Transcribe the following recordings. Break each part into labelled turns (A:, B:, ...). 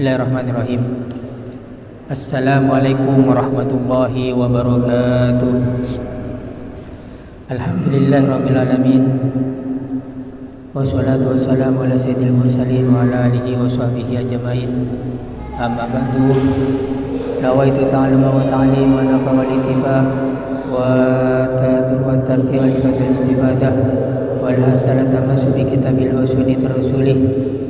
A: Bismillahirrahmanirrahim. Assalamualaikum warahmatullahi wabarakatuh. Alhamdulillahirabbil alamin. Wassalatu wassalamu ala sayyidil mursalin wa ala alihi wa sahbihi ajmain. Amma ba'du. Nawaitu ta'alluma wa ta'lim wa nafa wal ittifa wa ta'adur wa tarki wal fadl istifadah wal hasanata masubi kitabil wa sunnati rasulih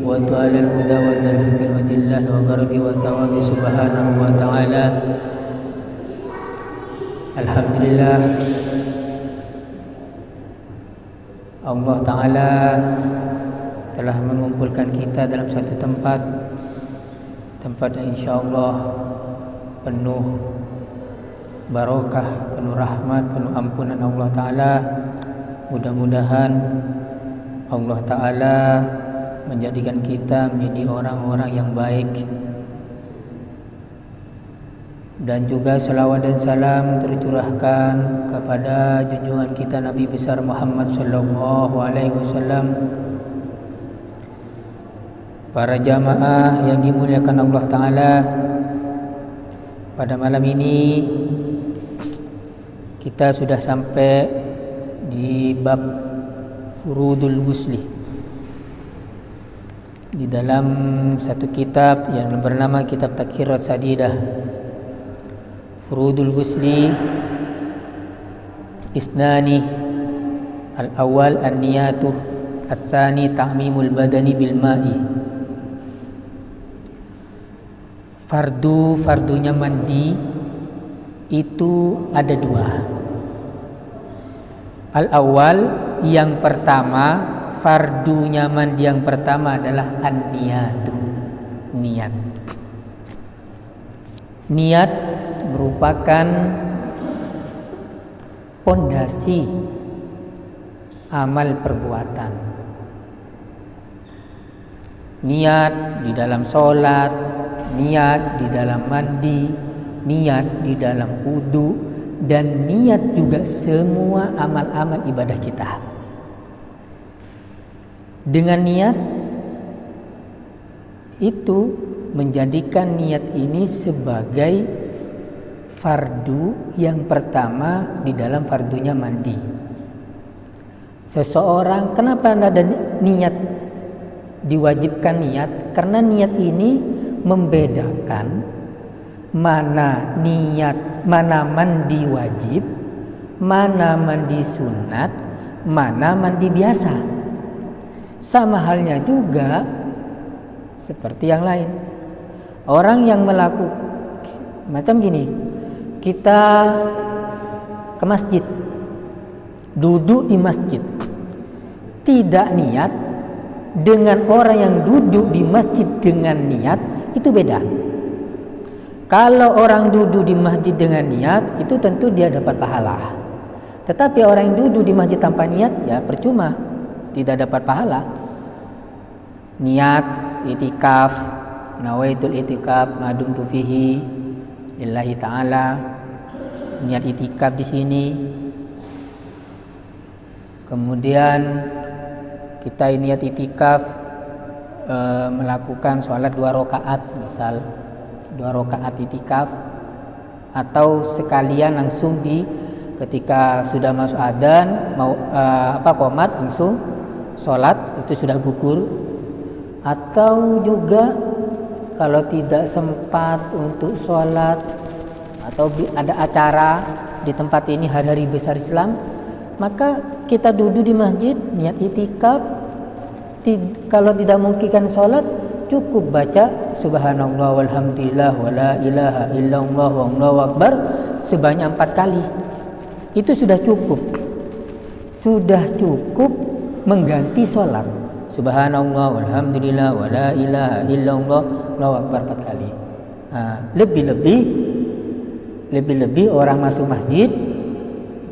A: wa ta'ala al-huda wa dalalatil madillah wa gharabi wa thawabi subhanahu wa ta'ala. Alhamdulillah, Allah Ta'ala telah mengumpulkan kita dalam satu tempat yang insyaAllah penuh barokah, penuh rahmat, penuh ampunan Allah Ta'ala. Mudah-mudahan Allah Ta'ala menjadikan kita menjadi orang-orang yang baik, dan juga salawat dan salam tercurahkan kepada junjungan kita Nabi besar Muhammad sallallahu alaihi wasallam. Para jamaah yang dimuliakan Allah Ta'ala, pada malam ini kita sudah sampai di bab furudul ghusli di dalam satu kitab yang bernama Kitab Takhirat Sadidah. Furudul ghusli isnani, al-awwal an-niyatu, as-tsani ta'mimul badani bil ma'i. Fardunya mandi itu ada dua. Al-awwal, yang pertama, fardunya mandi yang pertama adalah an-niyatu, niat. Niat merupakan pondasi amal perbuatan. Niat di dalam sholat, niat di dalam mandi, niat di dalam wudu, dan niat juga semua amal-amal ibadah kita. Dengan niat itu menjadikan niat ini sebagai fardu yang pertama di dalam fardunya mandi. Seseorang, kenapa ada niat, diwajibkan niat? Karena niat ini membedakan mana mandi wajib, mana mandi sunat, mana mandi biasa. Sama halnya juga seperti yang lain. Orang yang melakukan macam gini, kita ke masjid, duduk di masjid, tidak niat, dengan orang yang duduk di masjid dengan niat itu beda. Kalau orang duduk di masjid dengan niat, itu tentu dia dapat pahala. Tetapi orang yang duduk di masjid tanpa niat, ya percuma, tidak dapat pahala. Niat itikaf, nawaitul itikaf madumtu fihi lillahi ta'ala, niat itikaf di sini. Kemudian kita niat itikaf melakukan sholat 2 rakaat, misal 2 rakaat itikaf, atau sekalian langsung ketika sudah masuk adzan mau qomat langsung sholat, itu sudah gugur. Atau juga kalau tidak sempat untuk sholat atau ada acara di tempat ini hari-hari besar Islam, maka kita duduk di masjid niat itikaf. Kalau tidak mungkin sholat, cukup baca subhanallah walhamdulillah wala ilaha illallah wallahu akbar sebanyak 4 kali. Itu sudah cukup mengganti sholat. Subhanallah walhamdulillah wala ilaha illallah wallahu akbar 4 kali. Lebih-lebih orang masuk masjid,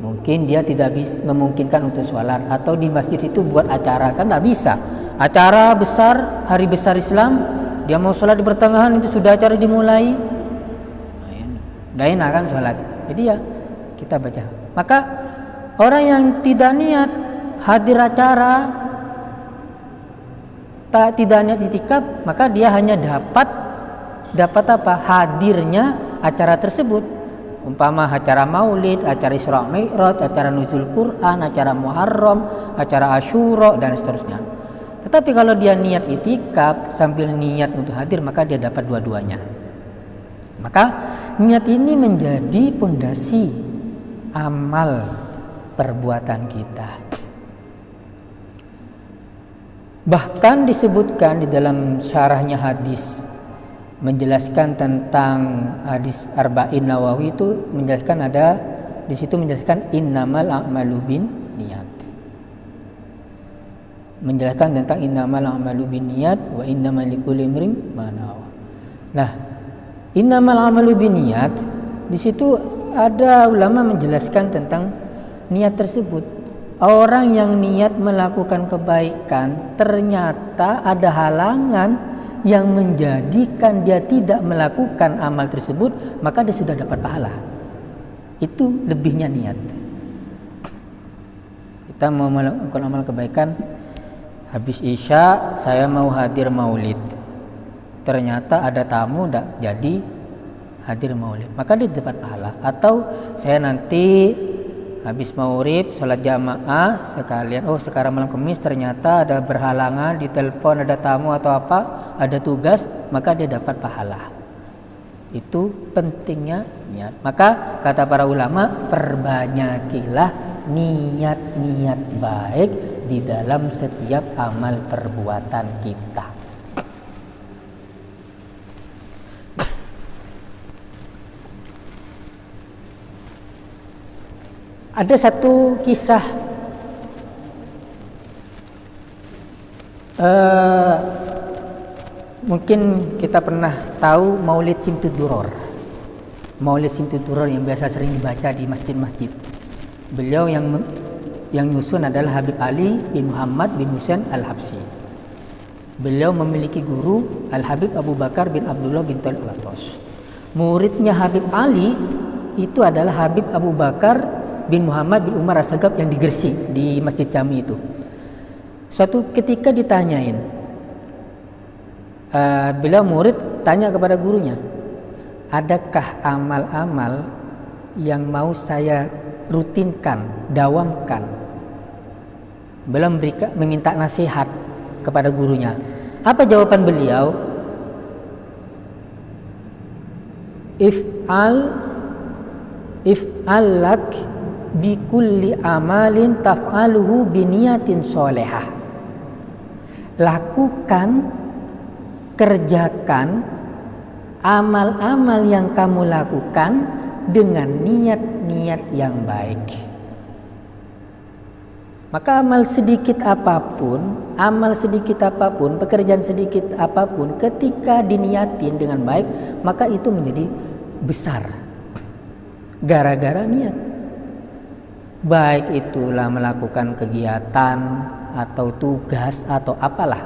A: mungkin dia tidak bisa memungkinkan untuk sholat, atau di masjid itu buat acara, kan tidak bisa. Acara besar, hari besar Islam, dia mau sholat di pertengahan, itu sudah acara dimulai, tidak enak kan sholat. Jadi ya kita baca. Maka orang yang tidak niat hadir acara, tidak niat itikaf, maka dia hanya dapat dapat apa? Hadirnya acara tersebut. Umpama acara maulid, acara Isra Mi'raj, acara nuzul Quran, acara Muharram, acara Asyura dan seterusnya. Tetapi kalau dia niat itikaf sambil niat untuk hadir, maka dia dapat dua-duanya. Maka niat ini menjadi pondasi amal perbuatan kita. Bahkan disebutkan di dalam syarahnya hadis menjelaskan tentang hadis Arba'in Nawawi, itu menjelaskan, ada di situ menjelaskan innamal a'malu bin niat. Menjelaskan tentang innamal a'malu bin niat wa innamal likulli imrin ma nawa. Nah, innamal a'malu bin niat, di situ ada ulama menjelaskan tentang niat tersebut. Orang yang niat melakukan kebaikan ternyata ada halangan yang menjadikan dia tidak melakukan amal tersebut, maka dia sudah dapat pahala. Itu lebihnya niat. Kita mau melakukan amal kebaikan, habis Isya saya mau hadir maulid, ternyata ada tamu, tidak jadi hadir maulid, maka dia dapat pahala. Atau saya nanti habis maghrib sholat jamaah sekalian, sekarang malam Kamis ternyata ada berhalangan, ditelepon ada tamu atau apa, ada tugas, maka dia dapat pahala. Itu pentingnya niat. Maka kata para ulama, perbanyakilah niat-niat baik di dalam setiap amal perbuatan kita. Ada satu kisah mungkin kita pernah tahu Maulid Simtud-Duror. Maulid Simtud-Duror yang biasa sering dibaca di masjid-masjid. Beliau yang nyusun adalah Habib Ali bin Muhammad bin Husain Al-Habsyi. Beliau memiliki guru Al-Habib Abu Bakar bin Abdullah bin Thalib Al-Attas. Muridnya Habib Ali itu adalah Habib Abu Bakar bin Muhammad bin Umar As-Sagaf yang di Gresik, di Masjid Jami itu. Suatu ketika ditanyain, beliau murid tanya kepada gurunya, adakah amal-amal yang mau saya rutinkan, dawamkan? Beliau meminta nasihat kepada gurunya. Apa jawaban beliau? If'al lak bi kulli amalin taf'aluhu bi niyatin sholihah. Lakukan, kerjakan amal-amal yang kamu lakukan dengan niat-niat yang baik. Maka amal sedikit apapun, pekerjaan sedikit apapun, ketika diniatin dengan baik, maka itu menjadi besar. Gara-gara niat. Baik itulah melakukan kegiatan atau tugas atau apalah.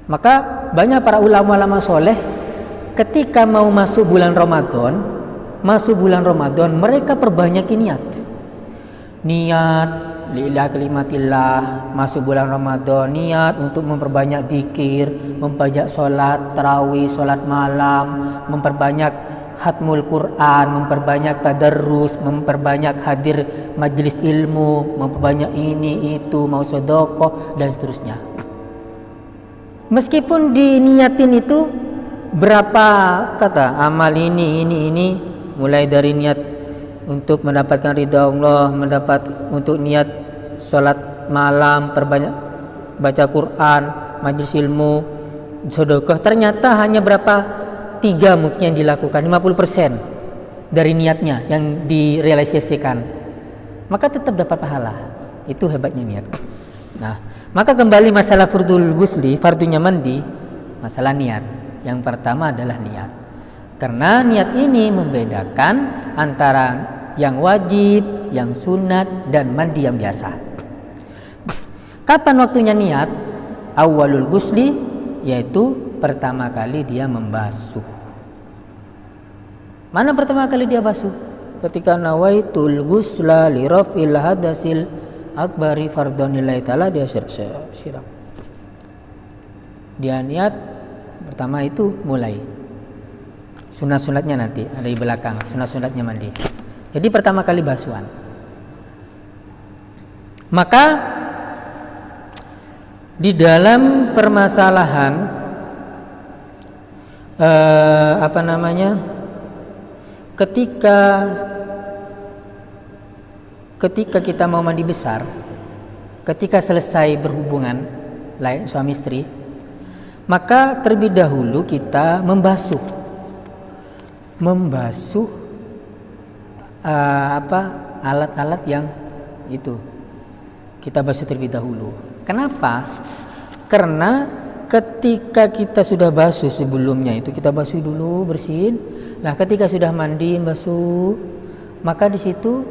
A: Maka banyak para ulama-ulama soleh ketika mau masuk bulan Ramadan, mereka perbanyak niat lillahi kalimatillah. Masuk bulan Ramadan, niat untuk memperbanyak zikir, memperbanyak sholat tarawih, sholat malam, memperbanyak khatmul Quran, memperbanyak tadarrus, memperbanyak hadir majelis ilmu, memperbanyak ini itu, mau sedekah dan seterusnya. Meskipun diniatin itu berapa kata amal ini, mulai dari niat untuk mendapatkan ridha Allah, untuk niat sholat malam, perbanyak baca Quran, majelis ilmu, sedekah, ternyata hanya berapa? 3 mungkin yang dilakukan, 50% dari niatnya yang direalisasikan, maka tetap dapat pahala. Itu hebatnya niat. Nah, maka kembali masalah fardul ghusli, fardunya mandi, masalah niat. Yang pertama adalah niat, karena niat ini membedakan antara yang wajib, yang sunat, dan mandi yang biasa. Kapan waktunya niat? Awalul ghusli, yaitu pertama kali dia membasuh. Mana pertama kali dia basuh? Ketika nawaitul ghusla li raf'il hadasil akbari fardhonillahi ta'ala, dia siram. Dia niat Pertama itu mulai. Sunat-sunatnya nanti ada di belakang, sunat-sunatnya mandi. Jadi pertama kali basuhan. Maka di dalam permasalahan ketika kita mau mandi besar, ketika selesai berhubungan suami istri, maka terlebih dahulu kita membasuh alat-alat yang itu kita basuh terlebih dahulu. Kenapa? Karena ketika kita sudah basuh sebelumnya itu kita basuh dulu, bersihin. Nah, ketika sudah mandi basuh, maka di situ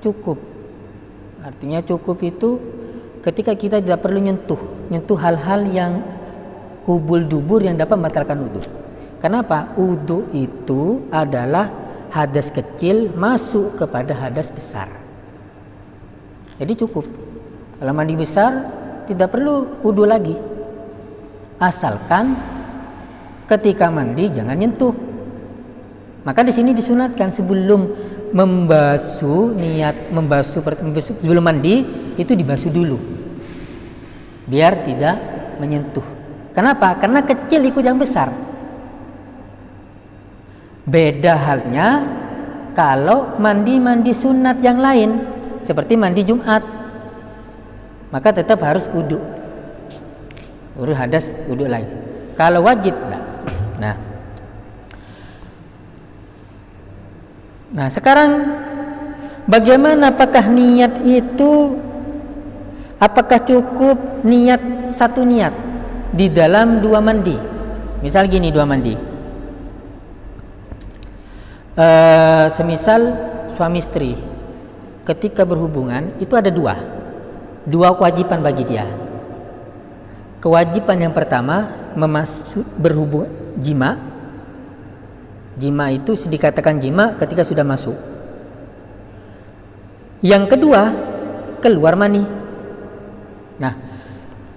A: cukup. Artinya cukup itu ketika kita tidak perlu nyentuh hal-hal yang kubul dubur yang dapat membatalkan wudu. Kenapa? Wudu itu adalah hadas kecil masuk kepada hadas besar. Jadi cukup. Kalau mandi besar tidak perlu wudu lagi. Asalkan ketika mandi jangan nyentuh. Maka di sini disunatkan sebelum sebelum mandi itu dibasuh dulu. Biar tidak menyentuh. Kenapa? Karena kecil ikut yang besar. Beda halnya kalau mandi sunat yang lain seperti mandi Jumat, maka tetap harus wudu. Urus hadas wudu lagi. Kalau wajib enggak. Nah, sekarang bagaimana apakah niat itu apakah cukup satu niat di dalam dua mandi? Misal gini, dua mandi. Semisal suami istri ketika berhubungan itu ada dua kewajiban bagi dia. Kewajiban yang pertama berhubung jima itu dikatakan jima ketika sudah masuk. Yang kedua keluar mani. Nah,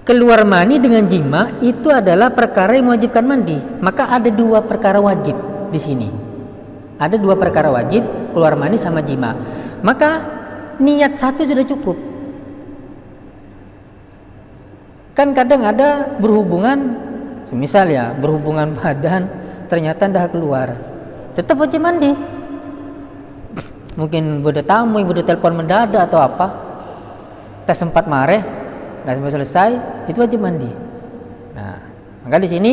A: keluar mani dengan jima itu adalah perkara yang mewajibkan mandi. Maka ada dua perkara wajib di sini. Ada dua perkara wajib, keluar mani sama jima. Maka niat satu sudah cukup. Kan kadang ada berhubungan, misal ya berhubungan badan ternyata dah keluar, tetap wajib mandi. Mungkin bude tamu, bude telepon mendadak atau apa, tak sempat mareh, dah sampai selesai, itu wajib mandi. Nah, maka di sini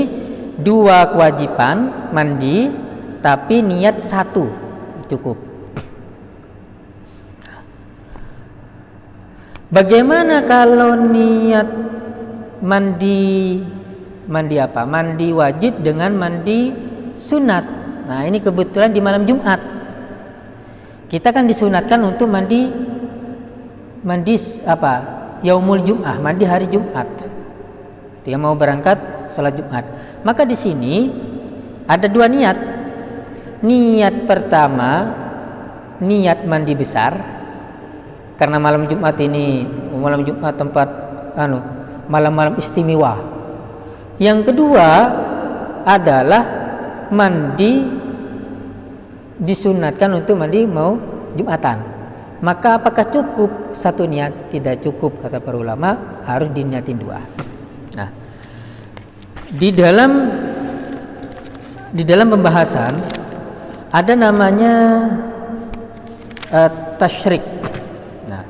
A: dua kewajiban mandi, tapi niat satu cukup. Bagaimana kalau niat mandi apa? Mandi wajib dengan mandi sunat. Nah, ini kebetulan di malam Jumat. Kita kan disunatkan untuk mandi apa? Yaumul Jum'ah, mandi hari Jumat. Dia mau berangkat salat Jumat. Maka di sini ada dua niat. Niat pertama, niat mandi besar. Karena malam Jumat ini malam Jumat tempat malam-malam istimewa. Yang kedua adalah mandi disunatkan untuk mandi mau Jumatan. Maka apakah cukup satu niat? Tidak cukup, kata para ulama, harus diniatin dua. Nah, di dalam pembahasan ada namanya tasyrik. Nah,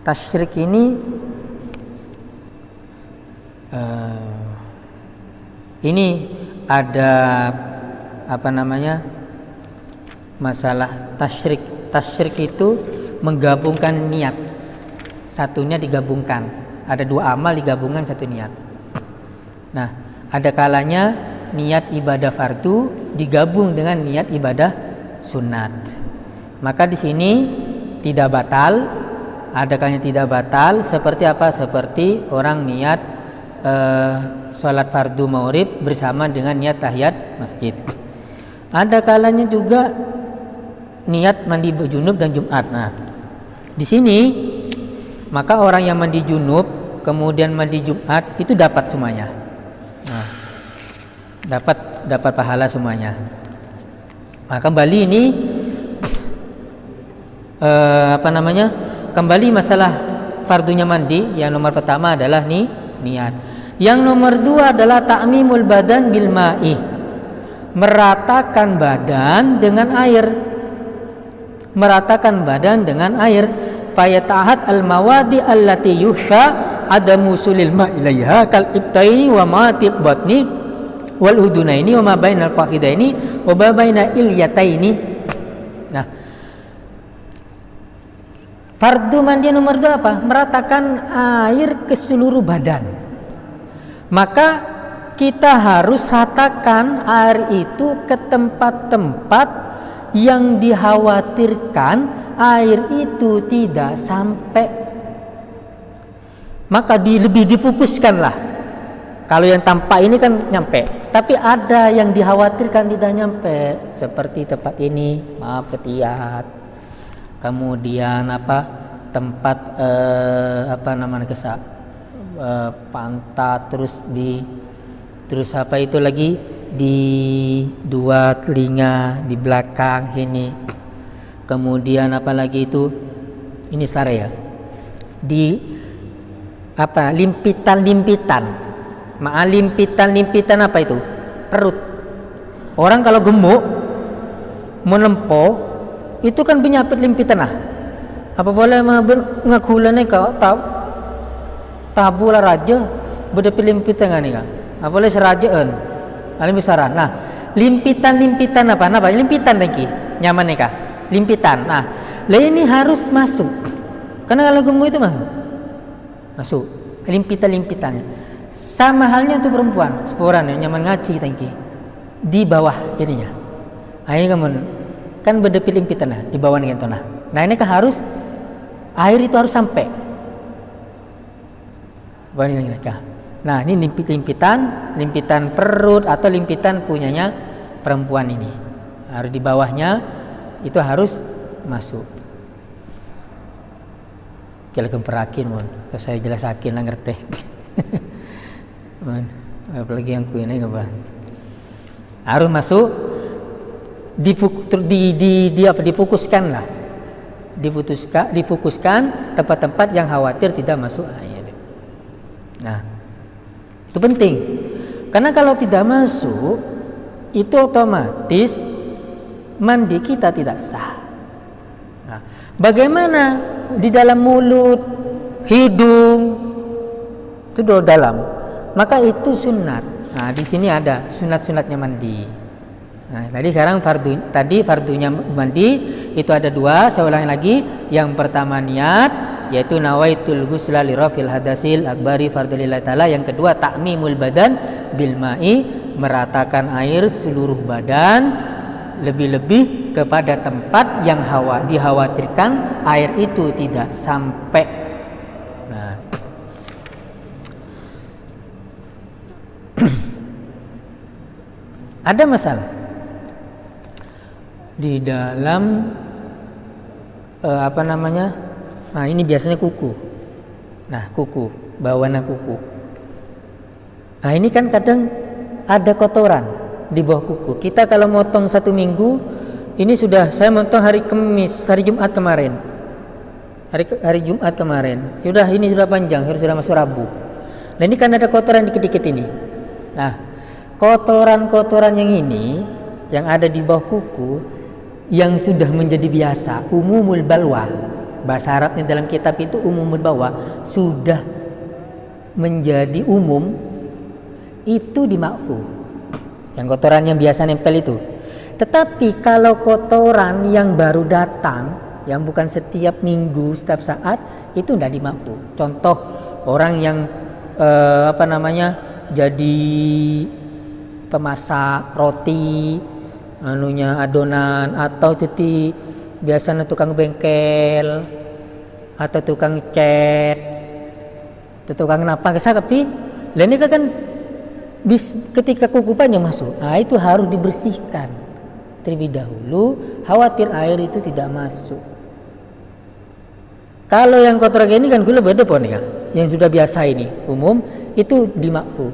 A: tasyrik ini ada masalah tasyrik. Tasyrik itu menggabungkan niat, satunya digabungkan. Ada dua amal digabungkan satu niat. Nah, ada kalanya niat ibadah fardu digabung dengan niat ibadah sunat. Maka di sini tidak batal. Ada kalanya tidak batal. Seperti apa? Seperti orang niat sholat fardu maghrib bersama dengan niat tahiyat masjid. Ada kalanya juga niat mandi junub dan Jumat. Nah, di sini maka orang yang mandi junub kemudian mandi Jumat, itu dapat semuanya. Nah, dapat pahala semuanya. Nah, kembali ini kembali masalah fardunya mandi. Yang nomor pertama adalah niat. Yang nomor dua adalah ta'mimul badan bil ma'i, meratakan badan dengan air. Meratakan badan dengan air. Fayatahat al mawadi allati yuhsha adamu sulil ma ilaiha kal ibtaini wa matib batni wal udunaini wa ma bainal fakhidaini wa ma baina ilyataini. Nah, fardu mandi nomor 2 apa? Meratakan air ke seluruh badan. Maka kita harus ratakan air itu ke tempat-tempat yang dikhawatirkan air itu tidak sampai. Maka lebih difokuskanlah. Kalau yang tampak ini kan nyampe, tapi ada yang dikhawatirkan tidak nyampe, seperti tempat ini, maaf ketiak. Kemudian tempat pantat, terus apa itu lagi di dua telinga di belakang ini. Kemudian apalagi itu ini sare ya, di limpitan apa itu, perut. Orang kalau gemuk menempo itu kan penyapit limpitan apa boleh ngakulannya kau tabu lah raja beda limpitan nih kan apa boleh serajaan alim besaran. Nah, limpitan apa limpitan tadi nyaman nih kah limpitan. Nah, ini harus masuk karena kalau gemuk itu masuk limpitannya. Sama halnya untuk perempuan seporan yang nyaman ngaci tadi di bawah ininya. Ini kan beda limpitan di bawah nih kan. Nah, ini kan harus air itu harus sampai. Nah, ini limpitan perut atau limpitan punyanya perempuan ini. Harus di bawahnya itu harus masuk. Kira kemperakin kalau saya jelasakin lah ngerti. Apalagi yang ini harus masuk difokuskan lah. Difokuskan tempat-tempat yang khawatir tidak masuk air. Nah, itu penting karena kalau tidak masuk itu otomatis mandi kita tidak sah. Nah, bagaimana di dalam mulut, hidung itu dalam, maka itu sunat. Nah, di sini ada sunat-sunatnya mandi. Nah, sekarang fardunya mandi itu ada 2. Saya ulangi lagi. Yang pertama niat, yaitu nawaitul ghusla li rafil hadasil akbari fardhilillahi taala. Yang kedua ta'mimul badan bil ma'i, meratakan air seluruh badan, lebih-lebih kepada tempat yang dikhawatirkan air itu tidak sampai. Nah, ada masalah di dalam nah ini biasanya kuku. Nah, kuku, bawana kuku. Nah, ini kan kadang ada kotoran di bawah kuku. Kita kalau motong 1 minggu, ini saya motong hari Jumat kemarin. Hari Jumat kemarin. Ini sudah panjang, sudah masuk Rabu. Nah, ini kan ada kotoran dikit-dikit ini. Nah, kotoran-kotoran yang ini yang ada di bawah kuku yang sudah menjadi biasa, umumul balwa, bahasa Arabnya dalam kitab itu umumul balwa, sudah menjadi umum, itu dimakfu. Yang kotoran yang biasa nempel itu. Tetapi kalau kotoran yang baru datang, yang bukan setiap minggu, setiap saat, itu tidak dimakfu. Contoh orang yang jadi pemasak roti, adonan, atau biasanya tukang bengkel atau tukang cat atau tukang tapi ini kan ketika kuku panjang masuk, nah itu harus dibersihkan terlebih dahulu, khawatir air itu tidak masuk. Kalau yang kotor kayak ini kan gula beda pon ya. yang sudah biasa ini umum itu dimakfu.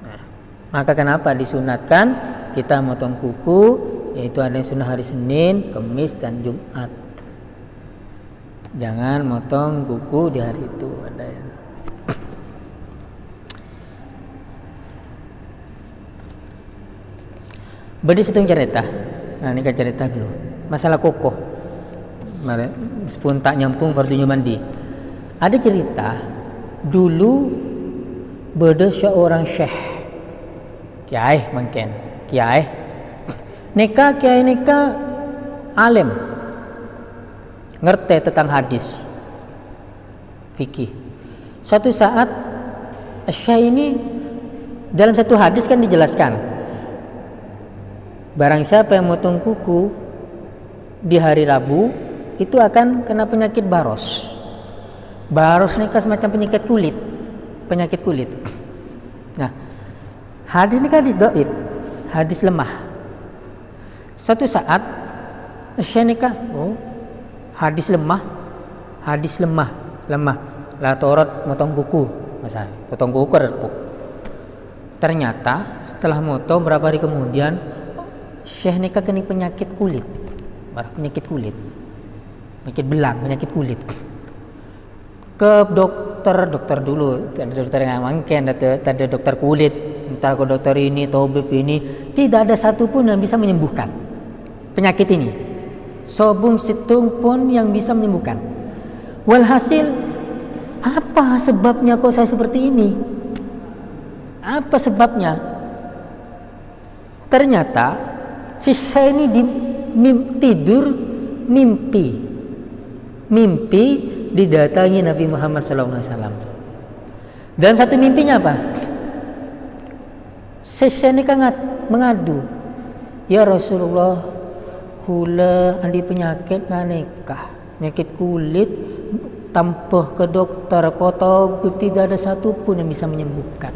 A: Nah, maka kenapa disunatkan kita motong kuku, yaitu ada yang sunnah hari Senin, Kamis dan Jumat. Jangan motong kuku di hari itu, ada ya. Beri setengah cerita. Nah, ini kan cerita dulu. Masalah kokoh. Sepun tak nyampung fardunya mandi. Ada cerita dulu beda seorang syekh kiai mungkin kiai neka alim ngerti tentang hadis fikih. Suatu saat syekh ini dalam satu hadis kan dijelaskan barang siapa yang motong kuku di hari Rabu itu akan kena penyakit baros. Baros ini kan semacam penyakit kulit. Nah, hadis ini kan hadis dhaif, hadis lemah. Suatu saat Syekh hadis lemah. La torot motong kuku, misalnya potong kuku repuk. Ternyata setelah motong berapa hari kemudian Syekh nikah kena penyakit kulit, penyakit belang, penyakit kulit. Ke dokter dulu, ada dokter yang mungkin, ada dokter kulit, entah ke dokter ini, tabib ini, tidak ada satupun yang bisa menyembuhkan penyakit ini. Sobung situng pun yang bisa menyembuhkan. Walhasil, apa sebabnya kok saya seperti ini? Apa sebabnya? Ternyata si saya ini tidur mimpi didatangi Nabi Muhammad SAW. Dalam satu mimpinya apa? Saya ini kan mengadu, ya Rasulullah, kula andi penyakit nikah, penyakit kulit, tampuh ke dokter kota tidak ada satupun yang bisa menyembuhkan.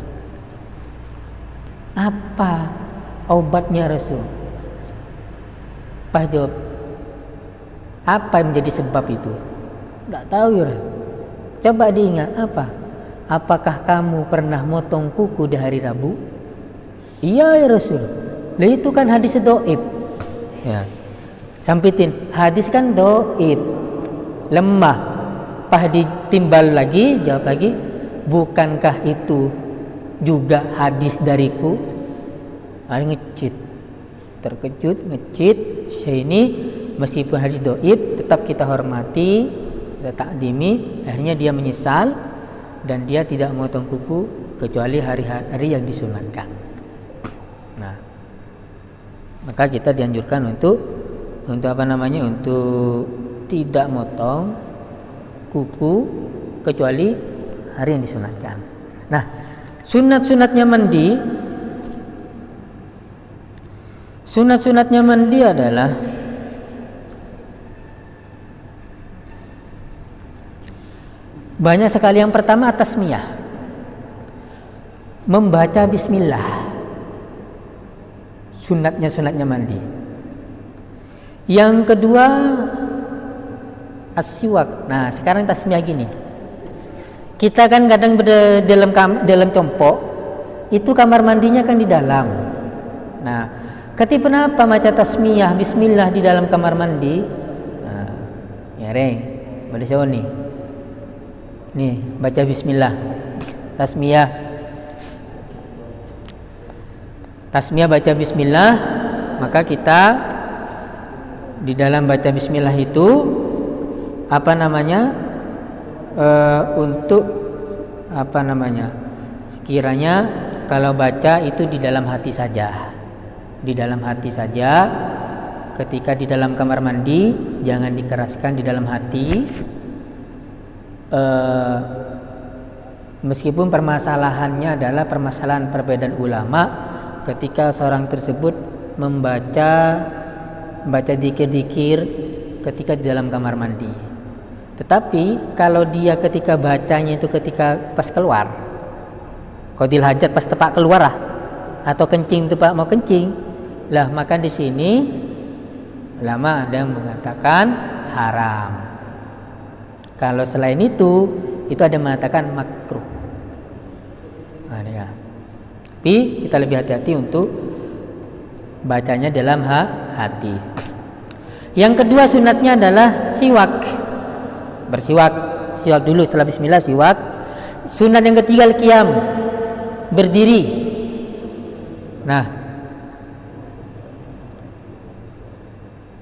A: Apa obatnya Rasul? Pas jawab, apa yang menjadi sebab itu? Tidak tahu ya. Coba diingat apa? Apakah kamu pernah motong kuku di hari Rabu? Iya ya Rasul. Lah itu kan hadis dhaif. Ya. Sampitin, hadis kan dhaif. Lemah. Pas ditimbal lagi, jawab lagi, bukankah itu juga hadis dariku? Ada ngecit. Terkejut, ngecit. Saya ini meskipun hadis dhaif tetap kita hormati, kita takdimi. Akhirnya dia menyesal dan dia tidak memotong kuku kecuali hari-hari yang disunatkan. Nah, maka kita dianjurkan untuk tidak motong kuku kecuali hari yang disunatkan. Nah, sunat-sunatnya mandi adalah banyak sekali. Yang pertama tasmiyah, membaca bismillah, sunatnya mandi. Yang kedua as-siwak. Nah, sekarang tasmiyah gini, kita kan kadang dalam compok itu kamar mandinya kan di dalam. Nah, ketika kenapa baca tasmiyah bismillah di dalam kamar mandi? Nah, ya reng, pada siapa nih? Nih, baca bismillah. Tasmiyah baca bismillah, maka kita di dalam baca bismillah itu sekiranya kalau baca itu di dalam hati saja. Ketika di dalam kamar mandi jangan dikeraskan di dalam hati. Meskipun permasalahannya adalah permasalahan perbedaan ulama ketika seorang tersebut membaca dikir-dikir ketika di dalam kamar mandi. Tetapi kalau dia ketika bacanya itu ketika pas keluar, qadil hajat pas tepak keluar lah, atau kencing tepak mau kencing lah, maka di sini ulama ada yang mengatakan haram. Kalau selain itu ada yang mengatakan makruh. Nah, ya. Tapi kita lebih hati-hati untuk bacanya dalam hati. Yang kedua sunatnya adalah siwak. Siwak dulu setelah bismillah siwak. Sunat yang ketiga al-qiyam, berdiri. Nah,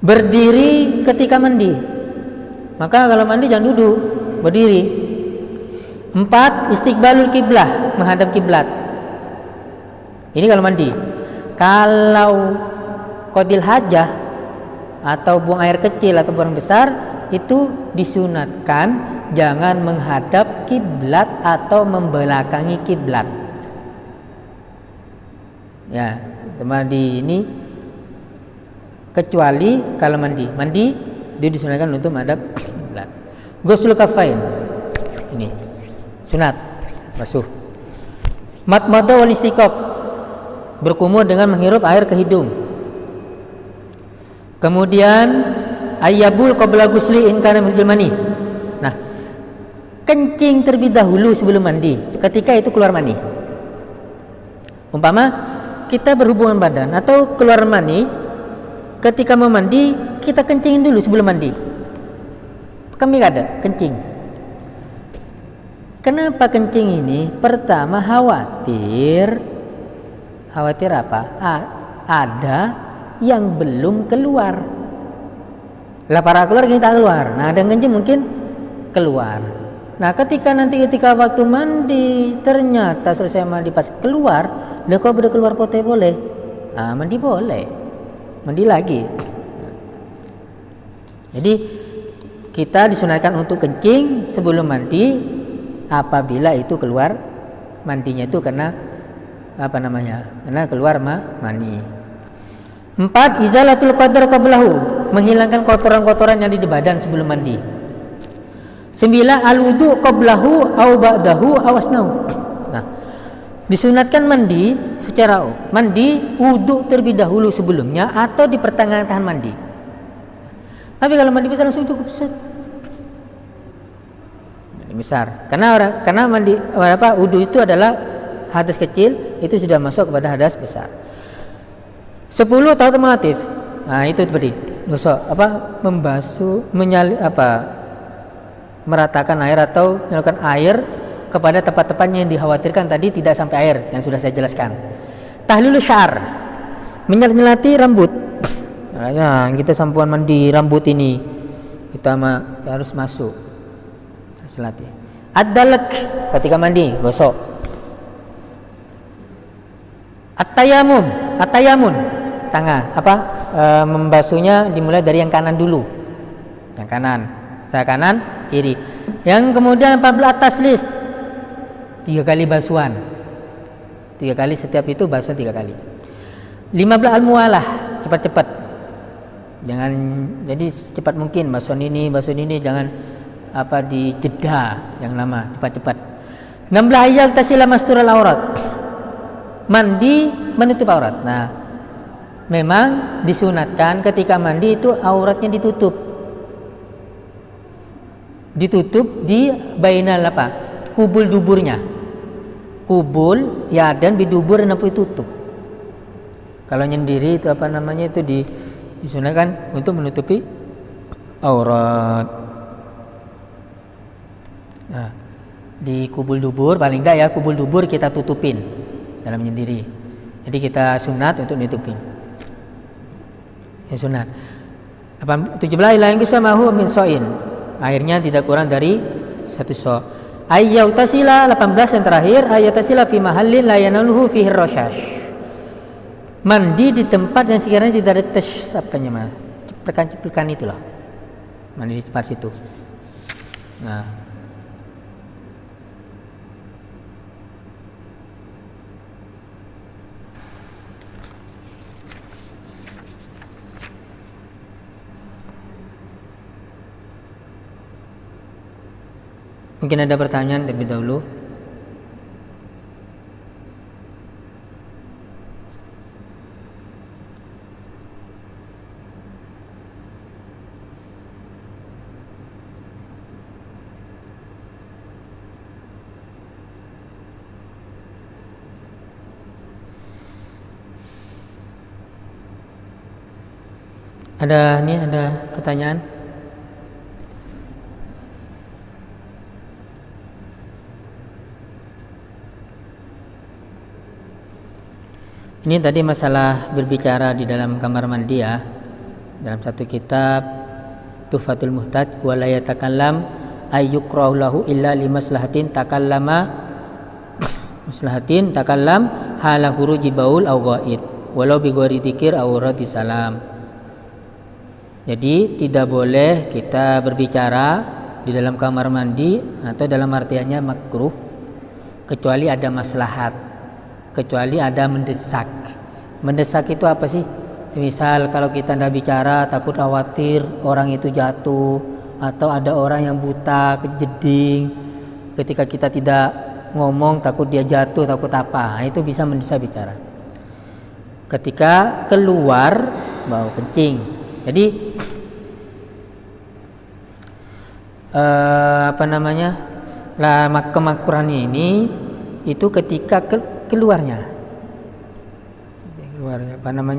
A: berdiri ketika mandi. Maka kalau mandi jangan duduk, berdiri. 4, istiqbalul kiblah, menghadap kiblat. Ini kalau mandi. Kalau qadil hajah atau buang air kecil atau buang besar, itu disunatkan jangan menghadap kiblat atau membelakangi kiblat. Ya, mandi ini kecuali kalau mandi dia disunatkan untuk menghadap kiblat. Ghusl kafain, ini sunat basuh. Madmadah wal istiqaq, berkumur dengan menghirup air ke hidung. Kemudian ayyabul qabla ghusli in kana mukhrijal mani. Nah, kencing terlebih dahulu sebelum mandi ketika itu keluar mani. Umpama kita berhubungan badan atau keluar mani, ketika mau mandi kita kencingin dulu sebelum mandi. Kami ada kencing. Kenapa kencing ini? Pertama khawatir apa? Ada yang belum keluar. Lah para keluar kita keluar. Nah, ada yang kencing mungkin keluar. Nah, ketika waktu mandi ternyata selesai mandi pas keluar, lah kok udah keluar pote boleh? Nah, mandi boleh. Mandi lagi. Jadi kita disunahkan untuk kencing sebelum mandi apabila itu keluar mandinya itu karena karena keluar mani. 4, izalatul qadar qablahu, menghilangkan kotoran-kotoran yang ada di badan sebelum mandi. 9, al-wudu qablahu aw ba'dahu aw asnahu. Nah, disunatkan mandi wudu terlebih dahulu sebelumnya atau di pertengahan mandi. Tapi kalau mandi besar langsung cukup set. Ini besar. Karena mandi wudu itu adalah hadas kecil, itu sudah masuk kepada hadas besar. 10, tahatul relatif. Nah, itu tadi. Gosok membasuh, meratakan air atau menyalurkan air kepada tempat-tempat yang dikhawatirkan tadi tidak sampai air yang sudah saya jelaskan. Tahlilul syar, menyelat-nyelati rambut. Nah, kita sampuan mandi rambut ini kita harus masuk. Selati. Ad-dalak, ketika mandi gosok. At-tayamun, tangan membasuhnya dimulai dari yang kanan dulu. Yang kanan, saya kanan, kiri. Yang kemudian 14 taslis, 3 kali basuhan. 3 kali, setiap itu basuhan 3 kali. 15 al-muwalah, cepat-cepat. Jangan jadi secepat mungkin basuhan ini, jangan dijeda yang lama, cepat-cepat. 16 ayat tasila mastural aurat, mandi menutup aurat. Nah, memang disunatkan ketika mandi itu auratnya ditutup di bainal kubul duburnya, kubul ya, dan bidubur dan tutup. Kalau nyendiri itu itu disunatkan untuk menutupi aurat. Nah, di kubul dubur paling enggak ya, kubul dubur kita tutupin dalam menyendiri. Jadi kita sunat untuk nutupin. Ya sunat. 17 ila yang samahu min soin. Airnya tidak kurang dari 1 so. Ayyautasila 18 yang terakhir, ayyautasila fi mahallin la yanaluhu fihi rasyash. Mandi di tempat yang sekiranya tidak ada ceplikan itulah. Mandi di tempat situ. Nah, mungkin ada pertanyaan terlebih dahulu. Ada pertanyaan? Ini tadi masalah berbicara di dalam kamar mandi ya. Dalam satu kitab Tuhfatul Muhtaj, wa la yatakallam ayyukrahu lahu illa limaslahatin takallam hala huruji baul au ghaid walau bi ghairi dzikir au radi salam. Jadi tidak boleh kita berbicara di dalam kamar mandi atau dalam artiannya makruh kecuali ada maslahat, kecuali ada mendesak. Mendesak itu apa sih? Misal kalau kita tidak bicara takut khawatir orang itu jatuh, atau ada orang yang buta kejeding, ketika kita tidak ngomong takut dia jatuh, takut apa, nah, itu bisa mendesak bicara. Ketika keluar bau kencing, jadi kemakruhannya ini itu ketika keluarnya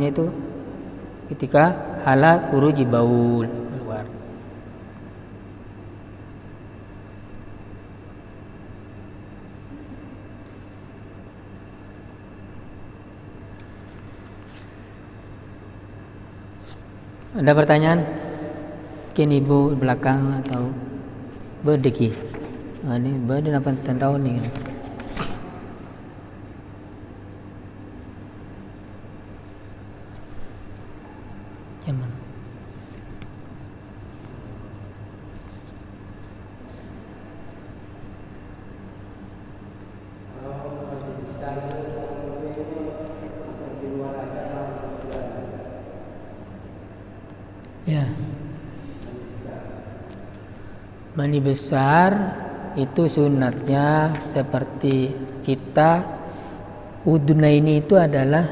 A: itu ketika hala khuruji baul, keluar. Ada pertanyaan? Mungkin ibu belakang atau berdeki. Ini berdek 8 tahun nih. Zaman. Ya. Mani besar itu sunatnya seperti kita udunaini itu adalah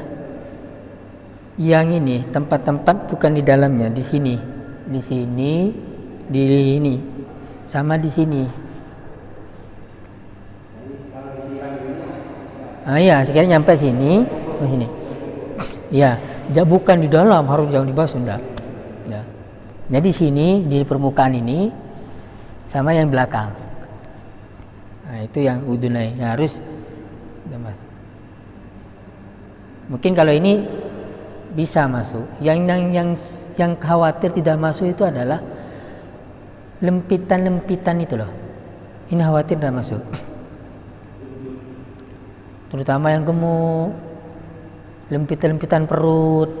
A: yang ini tempat-tempat bukan di dalamnya, di sini, di ini, sama di sini. Ya, sekarang nyampe sini, sini. Ya, bukan di dalam, harus jauh di bawah sudah. Ya. Jadi sini di permukaan ini sama yang belakang. Nah, itu yang udunai harus. Mungkin kalau ini bisa masuk. Yang khawatir tidak masuk itu adalah lempitan itu loh. Ini khawatir tidak masuk. Terutama yang gemuk, lempitan perut,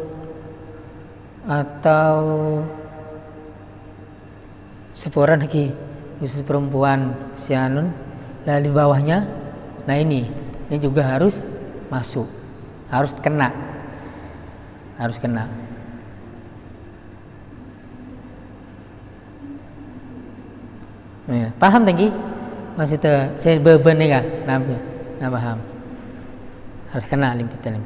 A: atau seporan lagi khusus perempuan sianun, lalu di bawahnya. Nah ini juga harus masuk, harus kena. Ya, paham tadi? Maksudnya saya beban nih kak, nah paham. Harus kena limpitan.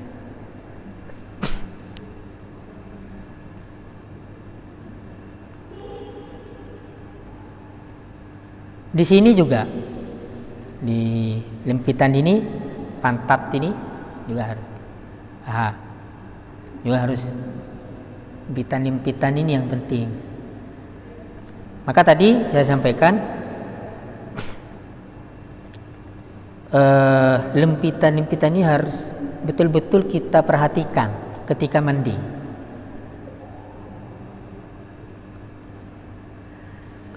A: Di sini juga, di lempitan ini, pantat ini juga harus. Juga harus limpitan ini yang penting. Maka tadi saya sampaikan lempitan ini harus betul-betul kita perhatikan ketika mandi.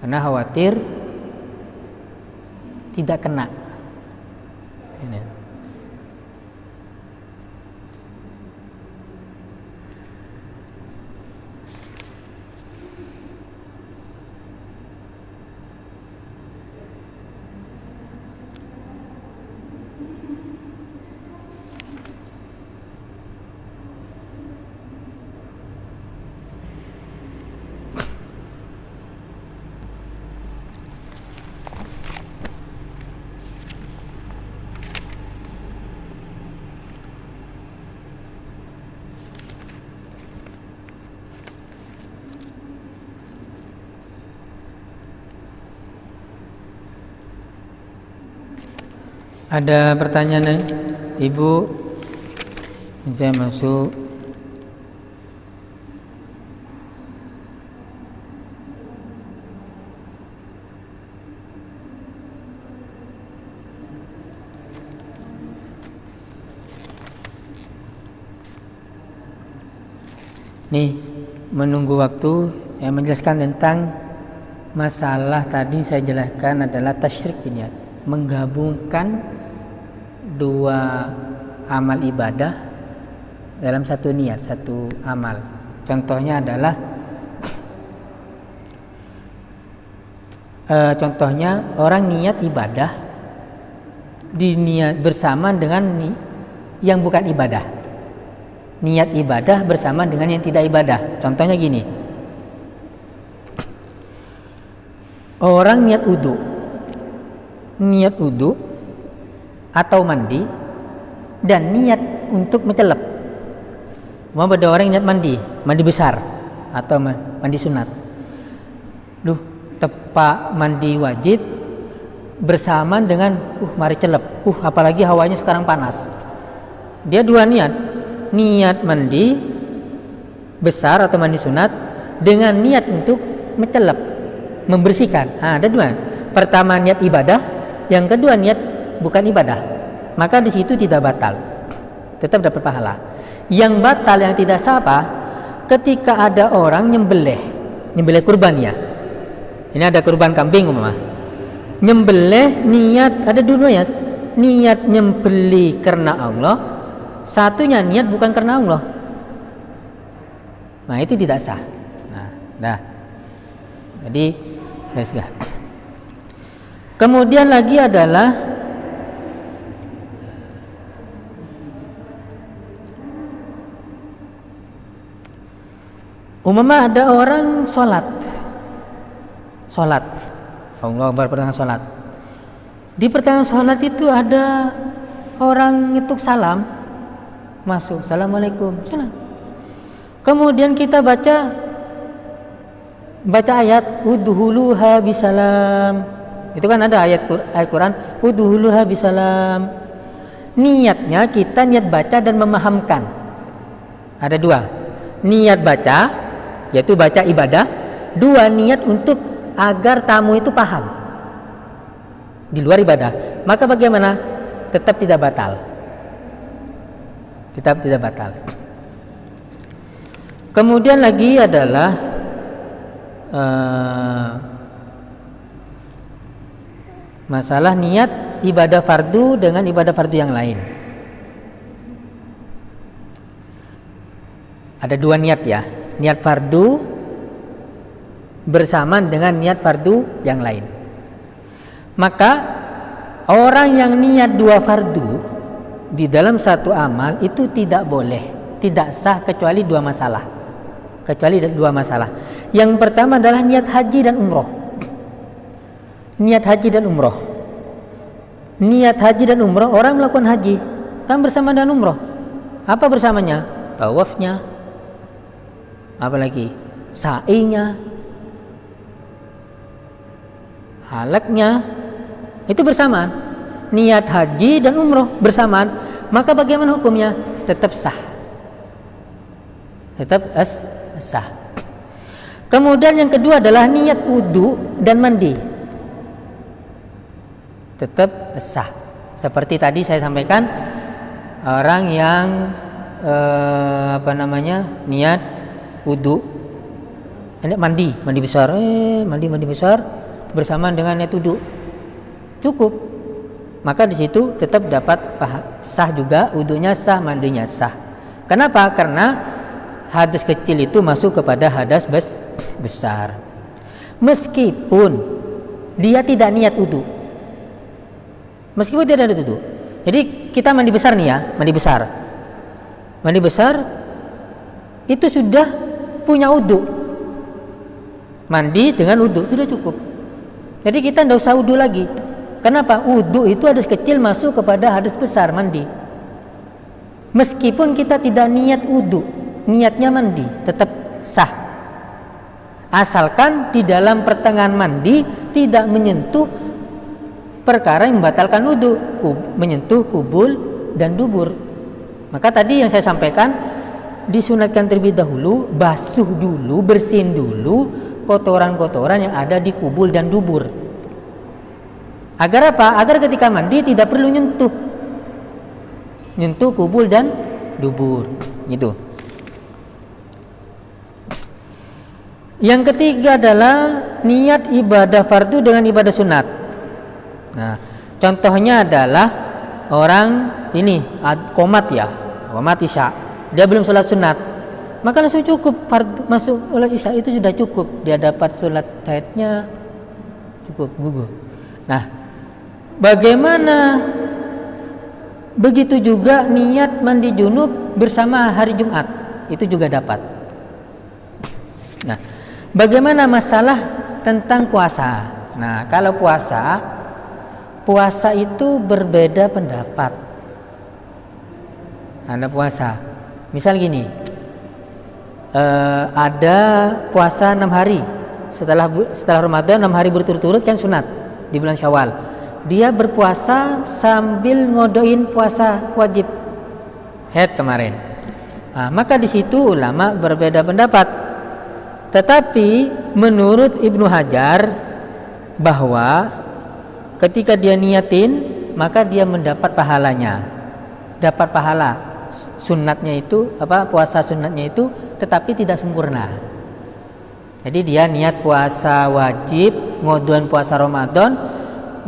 A: Karena khawatir tidak kena. Ini. Ada pertanyaan Ibu? Saya masuk. Nih, menunggu waktu saya menjelaskan tentang masalah tadi saya jelaskan adalah tasyrik niat, menggabungkan dua amal ibadah dalam satu niat, satu amal. Contohnya adalah orang niat ibadah diniat bersama dengan yang bukan ibadah. Niat ibadah bersama dengan yang tidak ibadah. Contohnya gini. Orang niat wudu atau mandi dan niat untuk mencelep. Mau ada orang niat mandi besar atau mandi sunat. Tepat mandi wajib bersamaan dengan mari celep. Apalagi hawanya sekarang panas. Dia dua niat mandi besar atau mandi sunat dengan niat untuk mencelep, membersihkan. Ada dua. Pertama niat ibadah, yang kedua niat bukan ibadah. Maka di situ tidak batal, tetap dapat pahala. Yang batal, yang tidak sah apa? Ketika ada orang nyembelih kurbannya. Ini ada kurban kambing umpama. Nyembelih niat, ada dua niat nyembelih karena Allah, satunya niat bukan karena Allah. Nah, itu tidak sah. Jadi sudah. Kemudian lagi adalah umpama ada orang sholat Allah Akbar, pertengahan sholat. Di pertengahan sholat itu ada orang ngetuk salam, masuk, assalamualaikum, salam. Kemudian kita baca ayat udhuluha bisalam. Itu kan ada ayat Quran udhuluha bisalam. Niatnya kita niat baca dan memahamkan. Ada dua. Niat baca, yaitu baca ibadah. Dua, niat untuk agar tamu itu paham di luar ibadah. Maka bagaimana? Tetap tidak batal. Kemudian lagi adalah masalah niat ibadah fardu dengan ibadah fardu yang lain. Ada dua niat ya, niat fardu bersamaan dengan niat fardu yang lain. Maka orang yang niat dua fardu di dalam satu amal itu tidak boleh, tidak sah kecuali dua masalah. Yang pertama adalah niat haji dan umroh. Niat haji dan umroh, orang melakukan haji kan bersama dengan umroh. Apa bersamanya? Tawafnya, apalagi sa'inya, halaknya, itu bersamaan. Niat haji dan umroh bersamaan. Maka bagaimana hukumnya? Tetap sah. Kemudian yang kedua adalah niat wudu dan mandi. Tetap sah. Seperti tadi saya sampaikan, orang yang niat wudu, mandi besar, mandi besar bersamaan dengan niat wudu, cukup. Maka di situ tetap dapat sah juga, wudunya sah, mandinya sah. Kenapa? Karena hadas kecil itu masuk kepada hadas besar. Meskipun dia tidak niat wudu. Jadi kita mandi besar nih ya, mandi besar itu sudah punya wudu. Mandi dengan wudu sudah cukup. Jadi kita tidak usah wudu lagi. Kenapa? Wudu itu hadas kecil masuk kepada hadas besar, mandi. Meskipun kita tidak niat wudu, niatnya mandi, tetap sah. Asalkan di dalam pertengahan mandi tidak menyentuh perkara yang membatalkan wudu, menyentuh kubul dan dubur. Maka tadi yang saya sampaikan, disunatkan terlebih dahulu, basuh dulu, bersihin dulu kotoran-kotoran yang ada di kubul dan dubur. Agar apa? Agar ketika mandi tidak perlu nyentuh kubul dan dubur. Gitu. Yang ketiga adalah niat ibadah fardu dengan ibadah sunat. Nah, contohnya adalah orang ini qomat isya, dia belum sholat sunat, maka langsung cukup fardu, masuk sholat isya itu sudah cukup, dia dapat sholat tahiyatnya cukup gugur. Nah, bagaimana begitu juga niat mandi junub bersama hari Jumat itu juga dapat. Nah, bagaimana masalah tentang puasa? Nah, kalau puasa itu berbeda pendapat. Ada puasa, misal gini, ada puasa 6 hari setelah Ramadan, 6 hari berturut-turut kan sunat di bulan Syawal. Dia berpuasa sambil ngodoin puasa wajib haid kemarin. Nah, maka di situ ulama berbeda pendapat. Tetapi menurut Ibnu Hajar bahwa ketika dia niatin maka dia mendapat pahalanya, dapat pahala sunatnya itu puasa sunatnya itu, tetapi tidak sempurna. Jadi dia niat puasa wajib ngodoin puasa Ramadan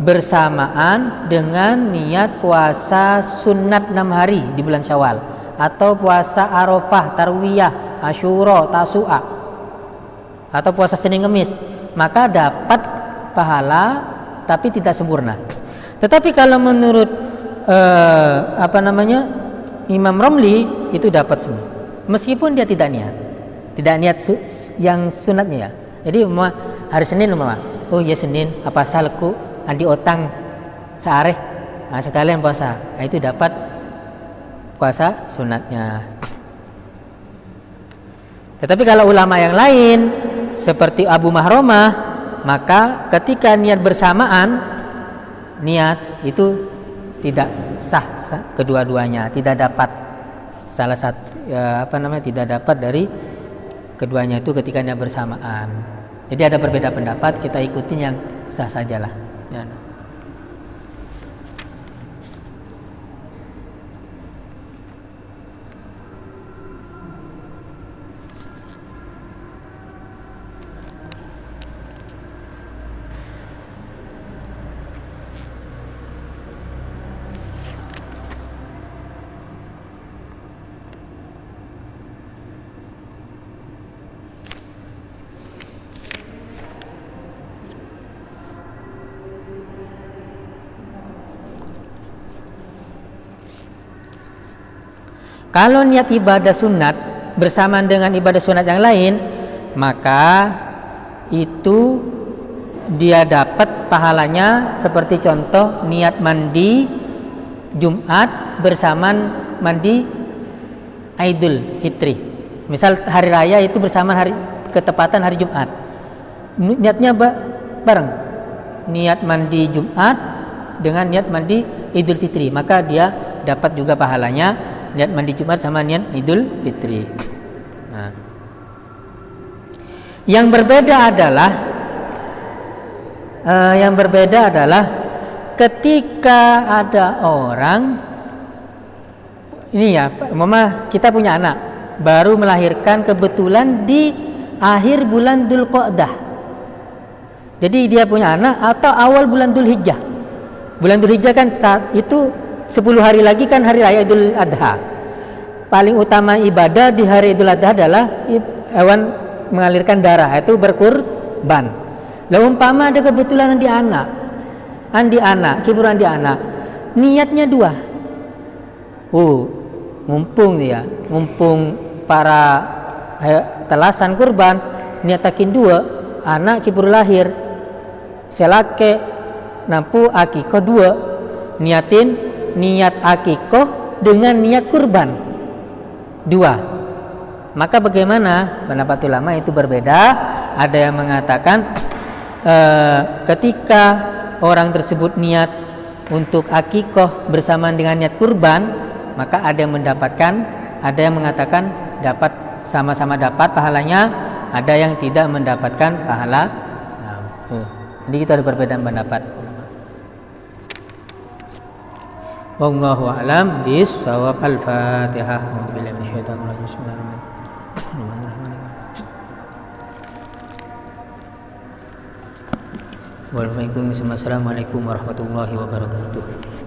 A: bersamaan dengan niat puasa sunat 6 hari di bulan Syawal, atau puasa Arafah, Tarwiyah, Asyura, Tasu'a, atau puasa Senin Kemis, maka dapat pahala tapi tidak sempurna. Tetapi kalau menurut Imam Romli itu dapat semua, meskipun dia tidak niat yang sunatnya ya. Jadi hari Senin oh ya Senin apa salku andi otang seareh, nah, sekalian puasa, nah, itu dapat puasa sunatnya. Tetapi kalau ulama yang lain seperti Abu Mahromah, maka ketika niat bersamaan, niat itu tidak sah kedua-duanya, tidak dapat salah satu tidak dapat dari keduanya itu ketika niat bersamaan. Jadi ada berbeda pendapat, kita ikutin yang sah sajalah. Ya. Kalau niat ibadah sunat bersamaan dengan ibadah sunat yang lain, maka itu dia dapat pahalanya seperti contoh niat mandi Jumat bersamaan mandi Idul Fitri. Misal hari raya itu bersamaan ketepatan hari Jumat. Niatnya bareng. Niat mandi Jumat dengan niat mandi Idul Fitri, maka dia dapat juga pahalanya niat mandi Jumat sama niat Idul Fitri. Nah, yang berbeda adalah ketika ada orang ini ya, mama kita punya anak baru melahirkan kebetulan di akhir bulan Dzulqa'dah. Jadi dia punya anak atau awal bulan Dzulhijjah. Bulan Dzulhijjah kan itu 10 hari lagi kan hari raya Idul Adha. Paling utama ibadah di hari Idul Adha adalah hewan mengalirkan darah, itu berkurban. Lalu umpama ada kebetulan andi anak, kibur andi anak, niatnya 2. Mumpung para telasan kurban, niatakin 2, anak kibur lahir, selake nampu akikoh 2, niatin niat akikoh dengan niat kurban 2. Maka bagaimana? Pendapat ulama itu berbeda. Ada yang mengatakan ketika orang tersebut niat untuk akikoh bersamaan dengan niat kurban, maka ada yang mengatakan dapat sama-sama dapat pahalanya, ada yang tidak mendapatkan pahala. Jadi itu ada perbedaan pendapat. Wallahu a'lam bishawab. Al-Fatihah. A'udzubillahi minasyaitonir rajim. Bismillahirrahmanirrahim. Alhamdulillahirabbil alamin. Arrahmanirrahim. Maliki yaumiddin. Iyyaka na'budu wa iyyaka nasta'in. Ihdinas siratal mustaqim. Shiratal ladzina an'amta 'alaihim ghairil maghdubi 'alaihim waladdallin. Amin. Wassalamualaikum warahmatullahi wabarakatuh.